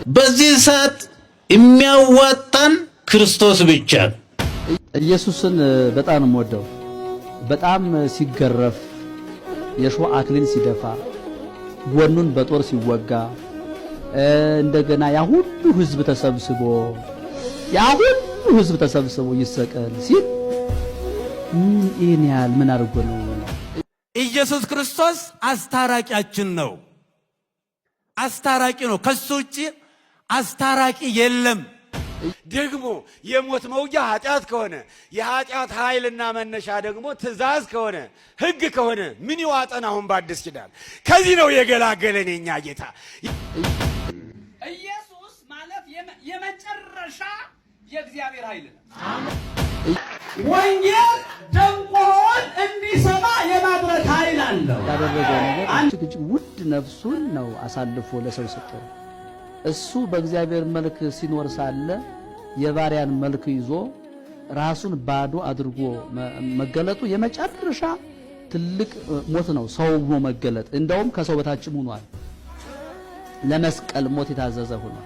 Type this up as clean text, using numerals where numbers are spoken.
በዚህ ሰዓት የሚያዋጣን ክርስቶስ ብቻ ነው። ኢየሱስን በጣም ነው የምወደው። በጣም ሲገረፍ የሾህ አክሊል ሲደፋ ጎኑን በጦር ሲወጋ እንደገና ያ ሁሉ ህዝብ ተሰብስቦ ይሰቀል ሲል ይህን ያህል ምን አድርጎ ነው? ኢየሱስ ክርስቶስ አስታራቂያችን ነው። አስታራቂ ነው። ከሱ ውጪ አስታራቂ የለም። ደግሞ የሞት መውጊያ ኃጢአት ከሆነ የኃጢአት ኃይልና መነሻ ደግሞ ትእዛዝ ከሆነ ሕግ ከሆነ ምን ይዋጠን? አሁን በአዲስ ኪዳን ከዚህ ነው የገላገለን የኛ ጌታ። ኢየሱስ ማለት የመጨረሻ የእግዚአብሔር ኃይል ነው። ወንጌል ደንቆሮን እንዲሰማ የማድረግ ኃይል አለው። ያደረገው ነገር እጅግ ውድ ነፍሱን ነው አሳልፎ ለሰው ሰጠው። እሱ በእግዚአብሔር መልክ ሲኖር ሳለ የባሪያን መልክ ይዞ ራሱን ባዶ አድርጎ መገለጡ የመጨረሻ ትልቅ ሞት ነው። ሰው ሆኖ መገለጥ እንደውም ከሰው በታችም ሆኗል። ለመስቀል ሞት የታዘዘ ሆኗል።